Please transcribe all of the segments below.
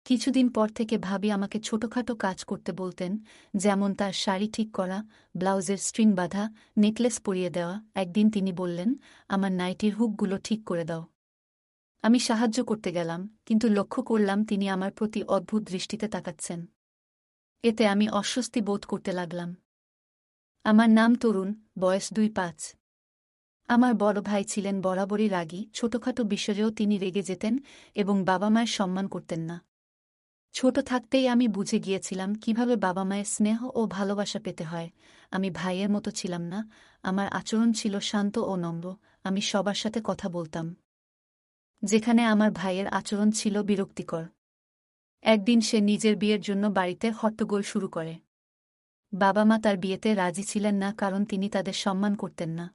কিছুদিন পর থেকে ভাবি আমাকে ছোটখাটো কাজ করতে বলতেন, যেমন তার শাড়ি ঠিক করা, ব্লাউজের স্ট্রিং বাঁধা, নেকলেস পরিয়ে দেওয়া। একদিন তিনি বললেন, আমার নাইটির হুকগুলো ঠিক করে দাও। আমি সাহায্য করতে গেলাম, কিন্তু লক্ষ্য করলাম তিনি আমার প্রতি অদ্ভুত দৃষ্টিতে তাকাচ্ছেন। এতে আমি অস্বস্তি বোধ করতে লাগলাম। আমার নাম তরুণ, বয়স ২-৫। আমার বড় ভাই ছিলেন বরাবরই রাগী, ছোটখাটো বিষয়েও তিনি রেগে যেতেন এবং বাবা মায়ের সম্মান করতেন না। ছোট থাকতেই আমি বুঝে গিয়েছিলাম কিভাবে বাবা মায়ের স্নেহ ও ভালোবাসা পেতে হয়। আমি ভাইয়ের মতো ছিলাম না, আমার আচরণ ছিল শান্ত ও নম্র। আমি সবার সাথে কথা বলতাম, যেখানে আমার ভাইয়ের আচরণ ছিল বিরক্তিকর। একদিন সে নিজের বিয়ের জন্য বাড়িতে হট্টগোল শুরু করে। বাবা মা তার বিয়েতে রাজি ছিলেন না, কারণ তিনি তাদের সম্মান করতেন না।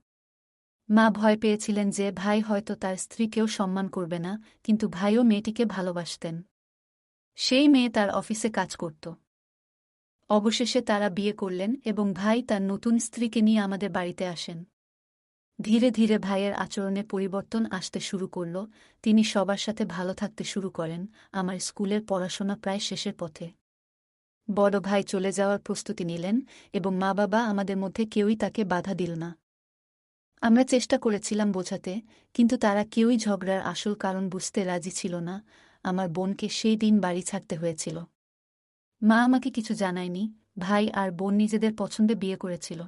মা ভয় পেয়েছিলেন যে ভাই হয়তো তার স্ত্রীকেও সম্মান করবে না, কিন্তু ভাইও মেয়েটিকে ভালোবাসতেন। সেই মেয়ে তার অফিসে কাজ করত। অবশেষে তারা বিয়ে করলেন এবং ভাই তার নতুন স্ত্রীকে নিয়ে আমাদের বাড়িতে আসেন। ধীরে ধীরে ভাইয়ের আচরণে পরিবর্তন আসতে শুরু করল। তিনি সবার সাথে ভালো থাকতে শুরু করেন। আমার স্কুলের পড়াশোনা প্রায় শেষের পথে। বড় ভাই চলে যাওয়ার প্রস্তুতি নিলেন এবং মা বাবা আমাদের মধ্যে কেউই তাকে বাধা দিল না। আমরা চেষ্টা করেছিলাম বোঝাতে, কিন্তু তারা কেউই ঝগড়ার আসল কারণ বুঝতে রাজি ছিল না। আমার বোনকে সেই দিন বাড়ি ছাড়তে হয়েছিল। মা আমাকে কিছু জানায়নি। ভাই আর বোন নিজেদের পছন্দে বিয়ে করেছিল।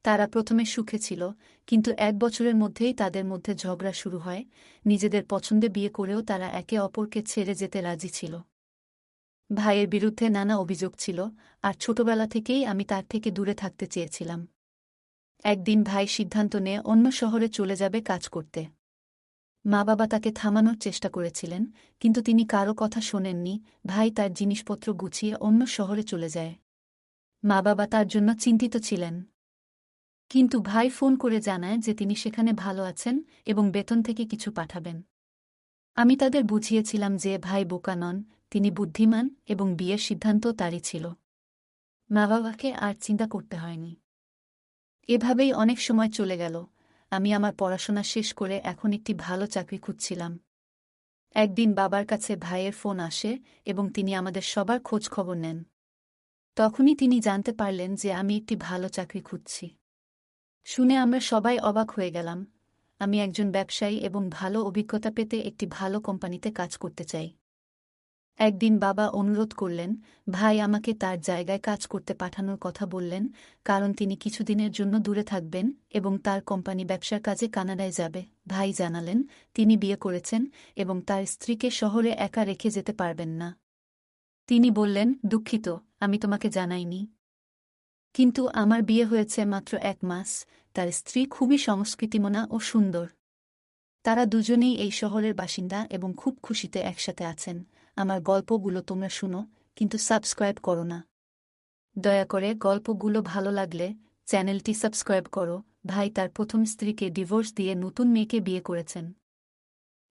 তারা প্রথমে সুখে ছিল, কিন্তু ১ বছরের মধ্যেই তাদের মধ্যে ঝগড়া শুরু হয়। নিজেদের পছন্দে বিয়ে করেও তারা একে অপরকে ছেড়ে যেতে রাজি ছিল। ভাইয়ের বিরুদ্ধে নানা অভিযোগ ছিল, আর ছোটবেলা থেকেই আমি তার থেকে দূরে থাকতে চেয়েছিলাম। একদিন ভাই সিদ্ধান্ত নিয়ে অন্য শহরে চলে যাবে কাজ করতে। মা বাবা তাকে থামানোর চেষ্টা করেছিলেন, কিন্তু তিনি কারো কথা শোনেননি। ভাই তার জিনিসপত্র গুছিয়ে অন্য শহরে চলে যায়। মা বাবা তার জন্য চিন্তিত ছিলেন, কিন্তু ভাই ফোন করে জানায় যে তিনি সেখানে ভালো আছেন এবং বেতন থেকে কিছু পাঠাবেন। আমি তাদের বুঝিয়েছিলাম যে ভাই বোকা নন, তিনি বুদ্ধিমান এবং বিয়ের সিদ্ধান্ত তারই ছিল। মা বাবাকে আর চিন্তা করতে হয়নি। এভাবেই অনেক সময় চলে গেল। আমি আমার পড়াশোনা শেষ করে এখন একটি ভালো চাকরি খুঁজছিলাম। একদিন বাবার কাছে ভাইয়ের ফোন আসে এবং তিনি আমাদের সবার খোঁজ খবর নেন। তখনই তিনি জানতে পারলেন যে আমি একটি ভালো চাকরি খুঁজছি। শুনে আমরা সবাই অবাক হয়ে গেলাম। আমি একজন ব্যবসায়ী এবং ভালো অভিজ্ঞতা পেতে একটি ভালো কোম্পানিতে কাজ করতে চাই। একদিন বাবা অনুরোধ করলেন, ভাই আমাকে তার জায়গায় কাজ করতে পাঠানোর কথা বললেন, কারণ তিনি কিছুদিনের জন্য দূরে থাকবেন এবং তার কোম্পানি ব্যবসার কাজে কানাডায় যাবে। ভাই জানালেন, তিনি বিয়ে করেছেন এবং তার স্ত্রীকে শহরে একা রেখে যেতে পারবেন না। তিনি বললেন, দুঃখিত, আমি তোমাকে জানাইনি। কিন্তু আমার বিয়ে হয়েছে মাত্র ১ মাস। তার স্ত্রী খুবই সংস্কৃতিমনা ও সুন্দর। তারা দুজনেই এই শহরের বাসিন্দা এবং খুব খুশিতে একসাথে আছেন। আমার গল্পগুলো তোমরা শুনো, কিন্তু সাবস্ক্রাইব করো না। দয়া করে গল্পগুলো ভালো লাগলে চ্যানেলটি সাবস্ক্রাইব করো। ভাই তার প্রথম স্ত্রীকে ডিভোর্স দিয়ে নতুন মেয়েকে বিয়ে করেছেন।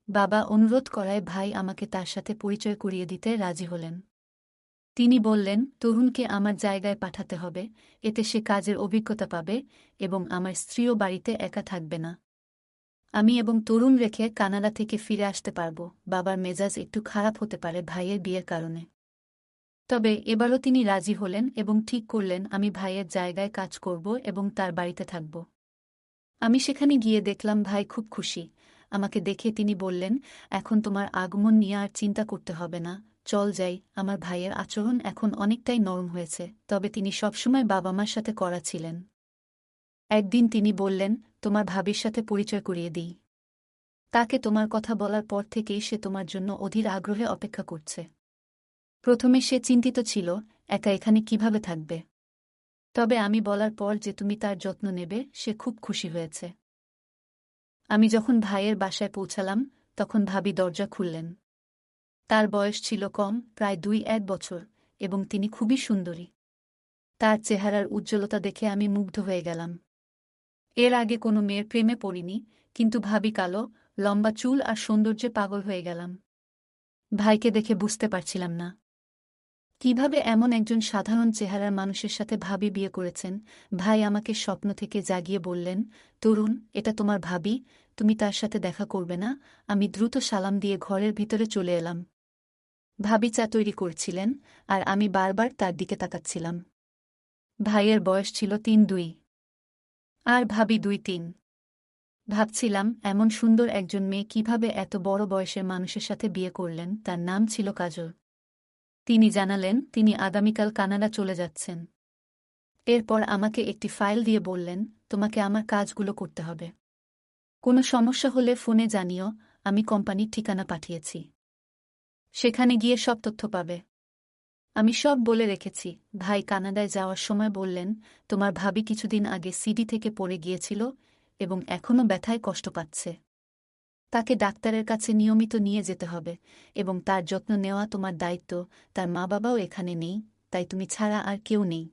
বাবা অনুরোধ করায় ভাই আমাকে তার সাথে পরিচয় করিয়ে দিতে রাজি হলেন। তিনি বললেন, তরুণকে আমার জায়গায় পাঠাতে হবে, এতে সে কাজের অভিজ্ঞতা পাবে এবং আমার স্ত্রীও বাড়িতে একা থাকবে না। আমি এবং তরুণ রেখে কানাডা থেকে ফিরে আসতে পারব। বাবার মেজাজ একটু খারাপ হতে পারে ভাইয়ের বিয়ের কারণে। তবে এবারও তিনি রাজি হলেন এবং ঠিক করলেন আমি ভাইয়ের জায়গায় কাজ করব এবং তার বাড়িতে থাকব। আমি সেখানে গিয়ে দেখলাম ভাই খুব খুশি। আমাকে দেখে তিনি বললেন, এখন তোমার আগমন নিয়ে আর চিন্তা করতে হবে না, চল যাই। আমার ভাইয়ের আচরণ এখন অনেকটাই নরম হয়েছে, তবে তিনি সবসময় বাবা মার সাথে কড়া ছিলেন। একদিন তিনি বললেন, তোমার ভাবির সাথে পরিচয় করিয়ে দিই। তাকে তোমার কথা বলার পর থেকেই সে তোমার জন্য অধীর আগ্রহে অপেক্ষা করছে। প্রথমে সে চিন্তিত ছিল, একা এখানে কিভাবে থাকবে। তবে আমি বলার পর যে তুমি তার যত্ন নেবে, সে খুব খুশি হয়েছে। আমি যখন ভাইয়ের বাসায় পৌঁছালাম, তখন ভাবি দরজা খুললেন। তার বয়স ছিল কম, প্রায় ২-১ বছর, এবং তিনি খুবই সুন্দরী। তার চেহারার উজ্জ্বলতা দেখে আমি মুগ্ধ হয়ে গেলাম। এর আগে কোনো মেয়ের প্রেমে পড়িনি, কিন্তু ভাবি কালো, লম্বা চুল আর সৌন্দর্যে পাগল হয়ে গেলাম। ভাইকে দেখে বুঝতে পারছিলাম না কিভাবে এমন একজন সাধারণ চেহারার মানুষের সাথে ভাবি বিয়ে করেছেন। ভাই আমাকে স্বপ্ন থেকে জাগিয়ে বললেন, তরুণ, এটা তোমার ভাবি, তুমি তার সাথে দেখা করবে না? আমি দ্রুত সালাম দিয়ে ঘরের ভিতরে চলে এলাম। ভাবি চা তৈরি করছিলেন, আর আমি বারবার তার দিকে তাকাচ্ছিলাম। ভাইয়ের বয়স ছিল ৩-২ আর ভাবি ২-৩। ভাবছিলাম এমন সুন্দর একজন মেয়ে কিভাবে এত বড় বয়সের মানুষের সাথে বিয়ে করলেন। তার নাম ছিল কাজল। তিনি জানালেন তিনি আগামীকাল কানাডা চলে যাচ্ছেন। এরপর আমাকে একটি ফাইল দিয়ে বললেন, তোমাকে আমার কাজগুলো করতে হবে। কোনো সমস্যা হলে ফোনে জানিও, আমি কোম্পানির ঠিকানা পাঠিয়েছি। সেখানে গিয়ে সব তথ্য পাবে। আমি সব বলে রেখেছি। ভাই কানাডায় যাওয়ার সময় বললেন, তোমার ভাবি কিছুদিন আগে সিডি থেকে পড়ে গিয়েছিল এবং এখনও ব্যথায় কষ্ট পাচ্ছে। তাকে ডাক্তারের কাছে নিয়মিত নিয়ে যেতে হবে এবং তার যত্ন নেওয়া তোমার দায়িত্ব। তার মা বাবাও এখানে নেই, তাই তুমি ছাড়া আর কেউ নেই।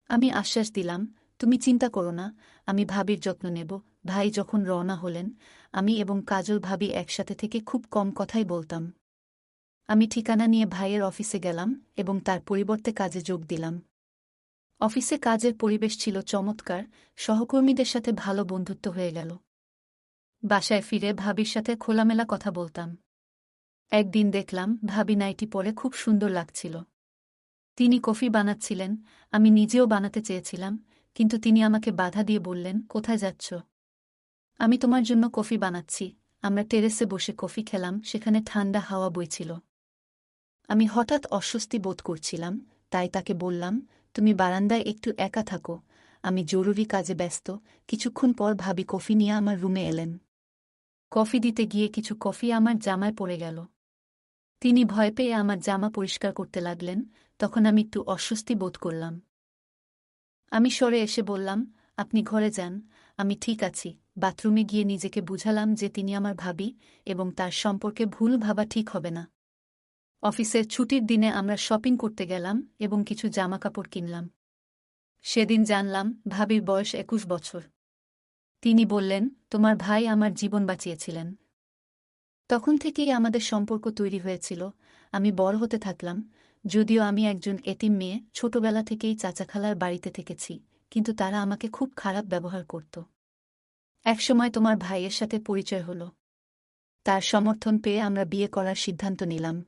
আমি আশ্বাস দিলাম, তুমি চিন্তা করো না, আমি ভাবির যত্ন নেব। ভাই যখন রওনা হলেন, আমি এবং কাজল ভাবি একসাথে থেকে খুব কম কথাই বলতাম। আমি ঠিকানা নিয়ে ভাইয়ের অফিসে গেলাম এবং তার পরিবর্তে কাজে যোগ দিলাম। অফিসে কাজের পরিবেশ ছিল চমৎকার, সহকর্মীদের সাথে ভালো বন্ধুত্ব হয়ে গেল। বাসায় ফিরে ভাবির সাথে খোলামেলা কথা বলতাম। একদিন দেখলাম ভাবি নাইটি পরে খুব সুন্দর লাগছিল। তিনি কফি বানাচ্ছিলেন, আমি নিজেও বানাতে চেয়েছিলাম, কিন্তু তিনি আমাকে বাধা দিয়ে বললেন, কোথায় যাচ্ছ? আমি তোমার জন্য কফি বানাচ্ছি। আমরা টেরেসে বসে কফি খেলাম, সেখানে ঠান্ডা হাওয়া বইছিল। আমি হঠাৎ অস্বস্তি বোধ করছিলাম, তাই তাকে বললাম, তুমি বারান্দায় একটু একা থাকো, আমি জরুরি কাজে ব্যস্ত। কিছুক্ষণ পর ভাবি কফি নিয়ে আমার রুমে এলেন। কফি দিতে গিয়ে কিছু কফি আমার জামায় পড়ে গেল। তিনি ভয় পেয়ে আমার জামা পরিষ্কার করতে লাগলেন, তখন আমি একটু অস্বস্তি বোধ করলাম। আমি সরে এসে বললাম, আপনি ঘরে যান, আমি ঠিক আছি। বাথরুমে গিয়ে নিজেকে বুঝালাম যে তিনি আমার ভাবি এবং তার সম্পর্কে ভুল ভাবা ঠিক হবে না। অফিসের ছুটির দিনে আমরা শপিং করতে গেলাম এবং কিছু জামাকাপড় কিনলাম। সেদিন জানলাম ভাবির বয়স ২১ বছর। তিনি বললেন, তোমার ভাই আমার জীবন বাঁচিয়েছিলেন। তখন থেকেই আমাদের সম্পর্ক তৈরি হয়েছিল। আমি বড় হতে থাকলাম। যদিও আমি একজন এতিম মেয়ে, ছোটবেলা থেকেই চাচা খালার বাড়িতে থেকেছি, কিন্তু তারা আমাকে খুব খারাপ ব্যবহার করত। একসময় তোমার ভাইয়ের সাথে পরিচয় হলো। তার সমর্থন পেয়ে আমরা বিয়ে করার সিদ্ধান্ত নিলাম।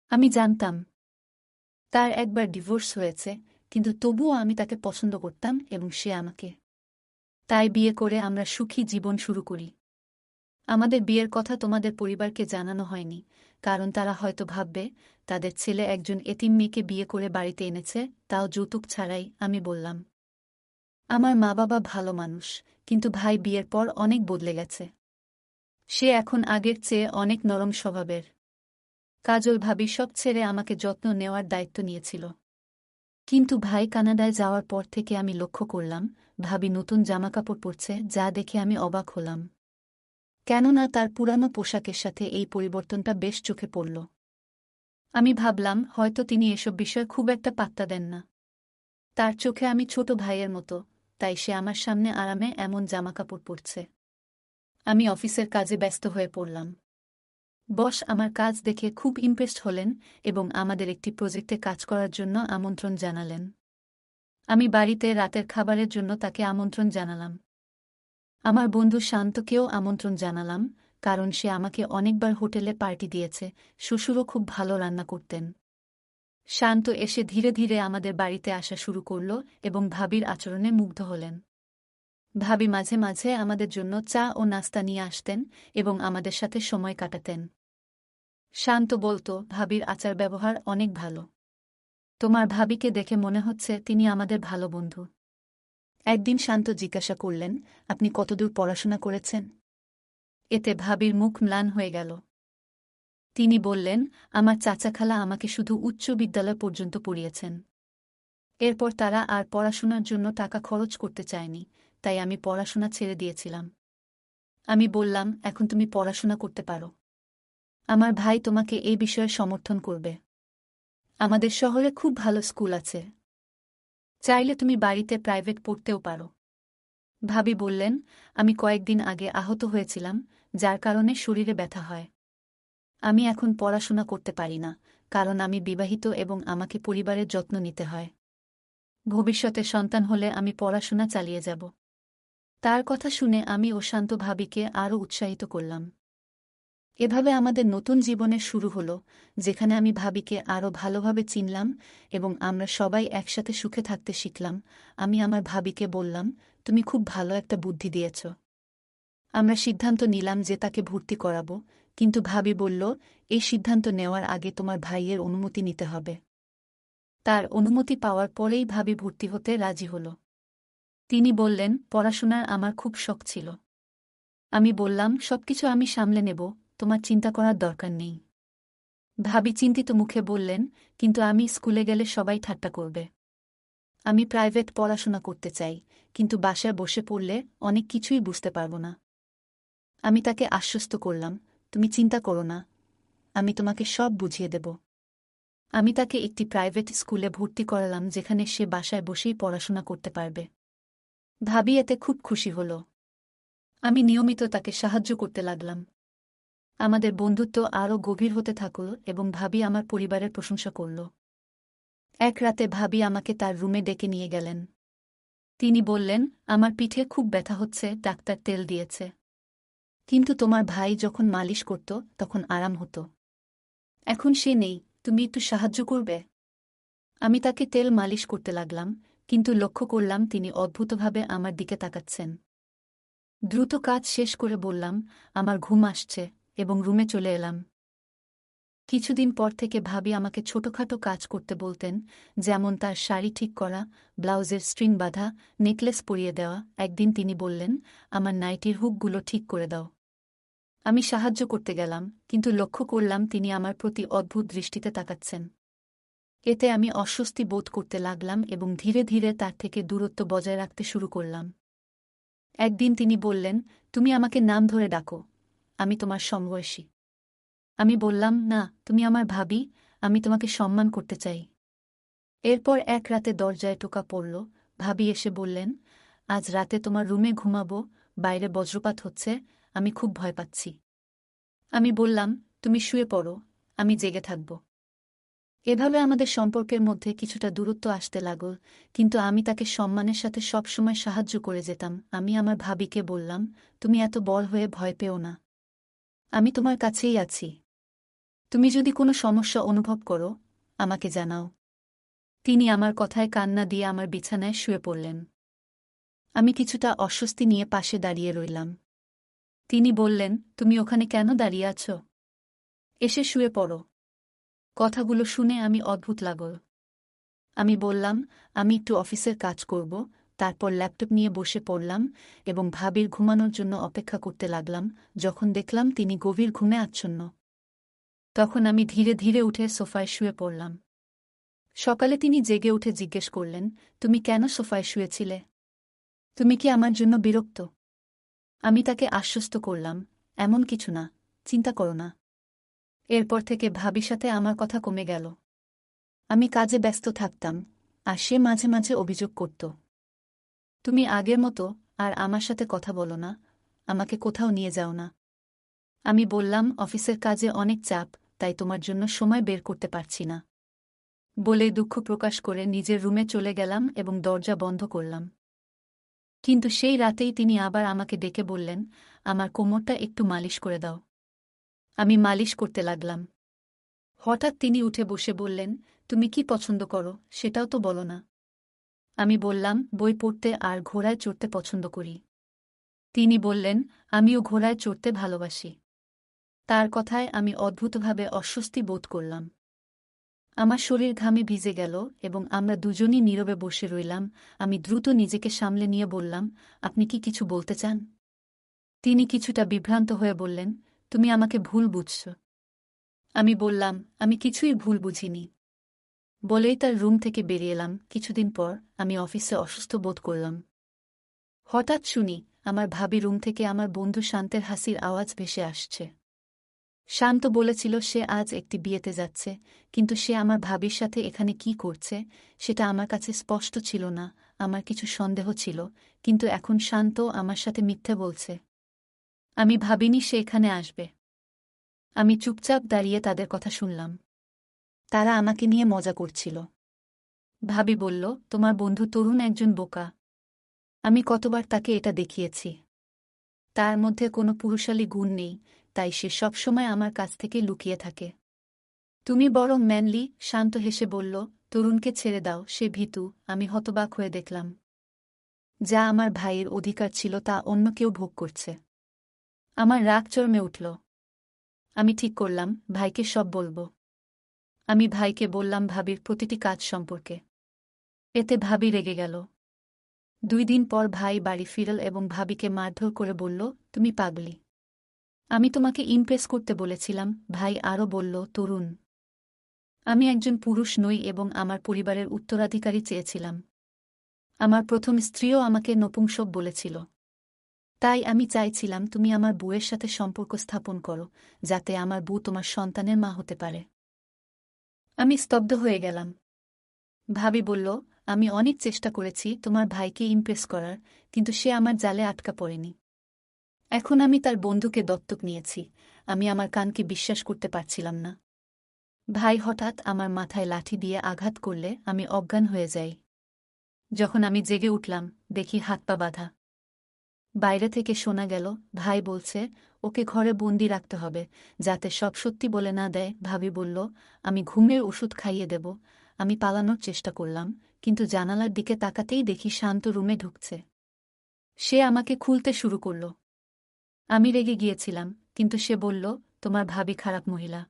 আমি জানতাম তার একবার ডিভোর্স হয়েছে, কিন্তু তবুও আমি তাকে পছন্দ করতাম এবং সে আমাকে। তাই বিয়ে করে আমরা সুখী জীবন শুরু করি। আমাদের বিয়ের কথা তোমাদের পরিবারকে জানানো হয়নি, কারণ তারা হয়তো ভাববে তাদের ছেলে একজন এতিম মেয়েকে বিয়ে করে বাড়িতে এনেছে, তাও যৌতুক ছাড়াই। আমি বললাম, আমার মা বাবা ভালো মানুষ, কিন্তু ভাই বিয়ের পর অনেক বদলে গেছে। সে এখন আগের চেয়ে অনেক নরম স্বভাবের। কাজল ভাবি সব ছেড়ে আমাকে যত্ন নেওয়ার দায়িত্ব নিয়েছিল। কিন্তু ভাই কানাডায় যাওয়ার পর থেকে আমি লক্ষ্য করলাম ভাবি নতুন জামাকাপড় পরছে, যা দেখে আমি অবাক হলাম। কেননা তার পুরানো পোশাকের সাথে এই পরিবর্তনটা বেশ চোখে পড়ল। আমি ভাবলাম হয়তো তিনি এসব বিষয়ে খুব একটা পাত্তা দেন না। তার চোখে আমি ছোট ভাইয়ের মতো, তাই সে আমার সামনে আরামে এমন জামাকাপড় পরছে। আমি অফিসের কাজে ব্যস্ত হয়ে পড়লাম। বস আমার কাজ দেখে খুব ইমপ্রেসড হলেন এবং আমাদের একটি প্রজেক্টে কাজ করার জন্য আমন্ত্রণ জানালেন। আমি বাড়িতে রাতের খাবারের জন্য তাকে আমন্ত্রণ জানালাম। আমার বন্ধু শান্তকেও আমন্ত্রণ জানালাম, কারণ সে আমাকে অনেকবার হোটেলে পার্টি দিয়েছে। শ্বশুরও খুব ভালো রান্না করতেন। শান্ত এসে ধীরে ধীরে আমাদের বাড়িতে আসা শুরু করল এবং ভাবির আচরণে মুগ্ধ হলেন। ভাবি মাঝে মাঝে আমাদের জন্য চা ও নাস্তা নিয়ে আসতেন এবং আমাদের সাথে সময় কাটাতেন। শান্ত বলতো, ভাবির আচার ব্যবহার অনেক ভালো। তোমার ভাবিকে দেখে মনে হচ্ছে তিনি আমাদের ভালো বন্ধু। একদিন শান্ত জিজ্ঞাসা করলেন, আপনি কতদূর পড়াশোনা করেছেন? এতে ভাবির মুখ ম্লান হয়ে গেল। তিনি বললেন, আমার চাচা খালা আমাকে শুধু উচ্চ বিদ্যালয় পর্যন্ত পড়িয়েছেন। এরপর তারা আর পড়াশোনার জন্য টাকা খরচ করতে চায়নি, তাই আমি পড়াশোনা ছেড়ে দিয়েছিলাম। আমি বললাম, এখন তুমি পড়াশোনা করতে পারো। আমার ভাই তোমাকে এই বিষয়ে সমর্থন করবে। আমাদের শহরে খুব ভালো স্কুল আছে। চাইলে তুমি বাড়িতে প্রাইভেট পড়তেও পারো। ভাবি বললেন, আমি কয়েকদিন আগে আহত হয়েছিলাম, যার কারণে শরীরে ব্যথা হয়। আমি এখন পড়াশোনা করতে পারি না, কারণ আমি বিবাহিত এবং আমাকে পরিবারের যত্ন নিতে হয়। ভবিষ্যতে সন্তান হলে আমি পড়াশোনা চালিয়ে যাব। তার কথা শুনে আমি ও শান্ত ভাবিকে আরও উৎসাহিত করলাম। এভাবে আমাদের নতুন জীবনের শুরু হলো, যেখানে আমি ভাবিকে আরও ভালোভাবে চিনলাম এবং আমরা সবাই একসাথে সুখে থাকতে শিখলাম। আমি আমার ভাবিকে বললাম, তুমি খুব ভালো একটা বুদ্ধি দিয়েছ। আমরা সিদ্ধান্ত নিলাম যে তাকে ভর্তি করাবো, কিন্তু ভাবি বলল, এই সিদ্ধান্ত নেওয়ার আগে তোমার ভাইয়ের অনুমতি নিতে হবে। তার অনুমতি পাওয়ার পরেই ভাবি ভর্তি হতে রাজি হল। তিনি বললেন, পড়াশোনার আমার খুব শখ ছিল। আমি বললাম, সবকিছু আমি সামলে নেব, তোমার চিন্তা করার দরকার নেই। ভাবি চিন্তিত মুখে বললেন, কিন্তু আমি স্কুলে গেলে সবাই ঠাট্টা করবে। আমি প্রাইভেট পড়াশোনা করতে চাই, কিন্তু বাসায় বসে পড়লে অনেক কিছুই বুঝতে পারব না। আমি তাকে আশ্বস্ত করলাম, তুমি চিন্তা করো না, আমি তোমাকে সব বুঝিয়ে দেব। আমি তাকে একটি প্রাইভেট স্কুলে ভর্তি করালাম, যেখানে সে বাসায় বসেই পড়াশোনা করতে পারবে। ভাবি এতে খুব খুশি হল। আমি নিয়মিত তাকে সাহায্য করতে লাগলাম। আমাদের বন্ধুত্ব আরও গভীর হতে থাকল এবং ভাবি আমার পরিবারের প্রশংসা করল। এক রাতে ভাবি আমাকে তার রুমে ডেকে নিয়ে গেলেন। তিনি বললেন, আমার পিঠে খুব ব্যথা হচ্ছে, ডাক্তার তেল দিয়েছে। কিন্তু তোমার ভাই যখন মালিশ করত তখন আরাম হতো। এখন সে নেই, তুমি একটু সাহায্য করবে? আমি তাকে তেল মালিশ করতে লাগলাম, কিন্তু লক্ষ্য করলাম তিনি অদ্ভুতভাবে আমার দিকে তাকাচ্ছেন। দ্রুত কাজ শেষ করে বললাম, আমার ঘুম আসছে, এবং রুমে চলে এলাম। কিছুদিন পর থেকে ভাবি আমাকে ছোটখাটো কাজ করতে বলতেন, যেমন তার শাড়ি ঠিক করা, ব্লাউজের স্ট্রিং বাঁধা, নেকলেস পরিয়ে দেওয়া। একদিন তিনি বললেন, আমার নাইটির হুকগুলো ঠিক করে দাও। আমি সাহায্য করতে গেলাম, কিন্তু লক্ষ্য করলাম তিনি আমার প্রতি অদ্ভুত দৃষ্টিতে তাকাচ্ছেন। এতে আমি অস্বস্তি বোধ করতে লাগলাম এবং ধীরে ধীরে তার থেকে দূরত্ব বজায় রাখতে শুরু করলাম। একদিন তিনি বললেন, তুমি আমাকে নাম ধরে ডাকো, আমি তোমার সমবয়সী। আমি বললাম, না, তুমি আমার ভাবি, আমি তোমাকে সম্মান করতে চাই। এরপর এক রাতে দরজায় টোকা পড়ল। ভাবি এসে বললেন, আজ রাতে তোমার রুমে ঘুমাবো, বাইরে বজ্রপাত হচ্ছে, আমি খুব ভয় পাচ্ছি। আমি বললাম, তুমি শুয়ে পড়ো, আমি জেগে থাকব। এভাবে আমাদের সম্পর্কের মধ্যে কিছুটা দূরত্ব আসতে লাগল, কিন্তু আমি তাকে সম্মানের সাথে সবসময় সাহায্য করে যেতাম। আমি আমার ভাবিকে বললাম, তুমি এত বড় হয়ে ভয় পেও না, আমি তোমার কাছেই আছি। তুমি যদি কোনো সমস্যা অনুভব করো, আমাকে জানাও। তিনি আমার কথায় কান্না দিয়ে আমার বিছানায় শুয়ে পড়লেন। আমি কিছুটা অস্বস্তি নিয়ে পাশে দাঁড়িয়ে রইলাম। তিনি বললেন, তুমি ওখানে কেন দাঁড়িয়ে আছো? এসে শুয়ে পড়ো। কথাগুলো শুনে আমি অদ্ভুত লাগল। আমি বললাম, আমি একটু অফিসের কাজ করব। তারপর ল্যাপটপ নিয়ে বসে পড়লাম এবং ভাবির ঘুমানোর জন্য অপেক্ষা করতে লাগলাম। যখন দেখলাম তিনি গভীর ঘুমে আচ্ছন্ন, তখন আমি ধীরে ধীরে উঠে সোফায় শুয়ে পড়লাম। সকালে তিনি জেগে উঠে জিজ্ঞেস করলেন, তুমি কেন সোফায় শুয়েছিলে? তুমি কি আমার জন্য বিরক্ত? আমি তাকে আশ্বস্ত করলাম, এমন কিছু না, চিন্তা করো না। এরপর থেকে ভাবির সাথে আমার কথা কমে গেল। আমি কাজে ব্যস্ত থাকতাম, আর সে মাঝে মাঝে অভিযোগ করত, তুমি আগের মতো আর আমার সাথে কথা বলো না, আমাকে কোথাও নিয়ে যাও না। আমি বললাম, অফিসের কাজে অনেক চাপ, তাই তোমার জন্য সময় বের করতে পারছি না। বলে দুঃখ প্রকাশ করে নিজের রুমে চলে গেলাম এবং দরজা বন্ধ করলাম। কিন্তু সেই রাতেই তিনি আবার আমাকে ডেকে বললেন, আমার কোমরটা একটু মালিশ করে দাও। আমি মালিশ করতে লাগলাম। হঠাৎ তিনি উঠে বসে বললেন, তুমি কি পছন্দ করো সেটাও তো বলো না। আমি বললাম, বই পড়তে আর ঘোড়ায় চড়তে পছন্দ করি। তিনি বললেন, আমিও ঘোড়ায় চড়তে ভালোবাসি। তার কথায় আমি অদ্ভুতভাবে অস্বস্তি বোধ করলাম। আমার শরীর ঘামে ভিজে গেল এবং আমরা দুজনই নীরবে বসে রইলাম। আমি দ্রুত নিজেকে সামলে নিয়ে বললাম, আপনি কি কিছু বলতে চান? তিনি কিছুটা বিভ্রান্ত হয়ে বললেন, তুমি আমাকে ভুল বুঝছ। আমি বললাম, আমি কিছুই ভুল বুঝিনি। বলেই তার রুম থেকে বেরিয়ে এলাম। কিছুদিন পর আমি অফিসে অসুস্থ বোধ করলাম। হঠাৎ শুনি, আমার ভাবি রুম থেকে আমার বন্ধু শান্তের হাসির আওয়াজ ভেসে আসছে। শান্ত বলেছিল সে আজ একটি বিয়েতে যাচ্ছে, কিন্তু সে আমার ভাবির সাথে এখানে কি করছে সেটা আমার কাছে স্পষ্ট ছিল না। আমার কিছু সন্দেহ ছিল, কিন্তু এখন শান্ত আমার সাথে মিথ্যে বলছে। আমি ভাবিনি সে এখানে আসবে। আমি চুপচাপ দাঁড়িয়ে তাদের কথা শুনলাম। তারা আমাকে নিয়ে মজা করছিল। ভাবি বলল, তোমার বন্ধু তরুণ একজন বোকা। আমি কতবার তাকে এটা দেখিয়েছি। তার মধ্যে কোনো পুরুষালী গুণ নেই, তাই সে সবসময় আমার কাছ থেকে লুকিয়ে থাকে। তুমি বরং ম্যানলি, শান্ত হেসে বলল, তরুণকে ছেড়ে দাও, সে ভীতু। আমি হতবাক হয়ে দেখলাম, যা আমার ভাইয়ের অধিকার ছিল তা অন্য কেউ ভোগ করছে। আমার রাগ চরমে উঠল। আমি ঠিক করলাম, ভাইকে সব বলবো। আমি ভাইকে বললাম ভাবির প্রতিটি কাজ সম্পর্কে। এতে ভাবি রেগে গেল। 2 দিন পর ভাই বাড়ি ফিরল এবং ভাবিকে মারধর করে বলল, তুমি পাগলি। আমি তোমাকে ইমপ্রেস করতে বলেছিলাম। ভাই আরও বলল, তরুণ, আমি একজন পুরুষ নই এবং আমার পরিবারের উত্তরাধিকারী চেয়েছিলাম। আমার প্রথম স্ত্রীও আমাকে নপুংসক বলেছিল। তাই আমি চাইছিলাম তুমি আমার বউয়ের সাথে সম্পর্ক স্থাপন করো, যাতে আমার বউ তোমার সন্তানের মা হতে পারে। আমি স্তব্ধ হয়ে গেলাম। ভাবি বলল, আমি অনেক চেষ্টা করেছি তোমার ভাইকে ইমপ্রেস করার, কিন্তু সে আমার জালে আটকা পড়েনি। এখন আমি তার বন্ধুকে দত্তক নিয়েছি। আমি আমার কানকে বিশ্বাস করতে পারছিলাম না। ভাই হঠাৎ আমার মাথায় লাঠি দিয়ে আঘাত করলে আমি অজ্ঞান হয়ে যাই। যখন আমি জেগে উঠলাম, দেখি হাত পা বাঁধা। বাইরে থেকে শোনা গেল, ভাই বলছে, ওকে ঘরে বন্দি রাখতে হবে, যাতে সব সত্যি বলে না দেয়। ভাবি বলল, আমি ঘুমের ওষুধ খাইয়ে দেব। আমি পালানোর চেষ্টা করলাম, কিন্তু জানালার দিকে তাকাতেই দেখি শান্ত রুমে ঢুকছে। সে আমাকে খুলতে শুরু করল। আমি রেগে গিয়েছিলাম, কিন্তু সে বলল, তোমার ভাবি খারাপ মহিলা।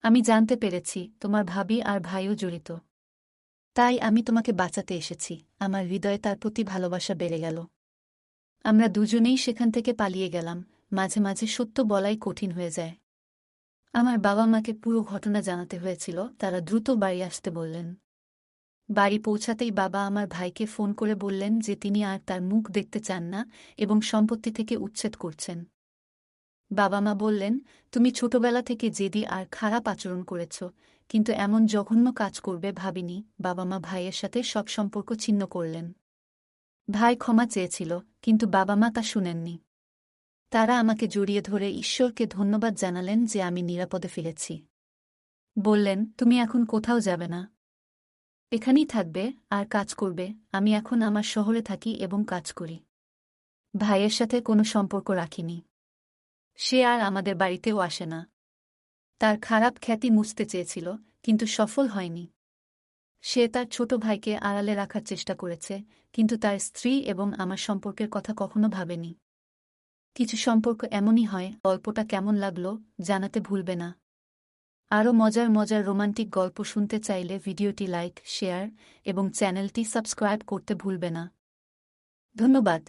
আমি জানতে পেরেছি তোমার ভাবি আর ভাইও জড়িত। তাই আমি তোমাকে বাঁচাতে এসেছি। আমার হৃদয়ে তার প্রতি ভালোবাসা বেড়ে গেল। আমরা দুজনেই সেখান থেকে পালিয়ে গেলাম। মাঝে মাঝে সত্য বলাই কঠিন হয়ে যায়। আমার বাবা মাকে পুরো ঘটনা জানাতে হয়েছিল। তারা দ্রুত বাড়ি আসতে বললেন। বাড়ি পৌঁছাতেই বাবা আমার ভাইকে ফোন করে বললেন যে তিনি আর তার মুখ দেখতে চান না এবং সম্পত্তি থেকে উচ্ছেদ করছেন। বাবা মা বললেন, তুমি ছোটবেলা থেকে জেদি আর খারাপ আচরণ করেছ, কিন্তু এমন জঘন্য কাজ করবে ভাবিনি। বাবা মা ভাইয়ের সাথে সব সম্পর্ক ছিন্ন করলেন। ভাই ক্ষমা চেয়েছিল, কিন্তু বাবা মা তা শুনেননি। তারা আমাকে জড়িয়ে ধরে ঈশ্বরকে ধন্যবাদ জানালেন যে আমি নিরাপদে ফিরেছি। বললেন, তুমি এখন কোথাও যাবে না, এখানেই থাকবে আর কাজ করবে। আমি এখন আমার শহরে থাকি এবং কাজ করি। ভাইয়ের সাথে কোনো সম্পর্ক রাখিনি। সে আর আমাদের বাড়িতেও আসে না। তার খারাপ খ্যাতি মুছতে চেয়েছিল, কিন্তু সফল হয়নি। সে তার ছোট ভাইকে আড়ালে রাখার চেষ্টা করেছে, কিন্তু তার স্ত্রী এবং আমার সম্পর্কের কথা কখনো ভাবেনি। কিছু সম্পর্ক এমনই হয়। গল্পটা কেমন লাগলো জানাতে ভুলবে না। আরও মজার মজার রোমান্টিক গল্প শুনতে চাইলে ভিডিওটি লাইক, শেয়ার এবং চ্যানেলটি সাবস্ক্রাইব করতে ভুলবে না। ধন্যবাদ।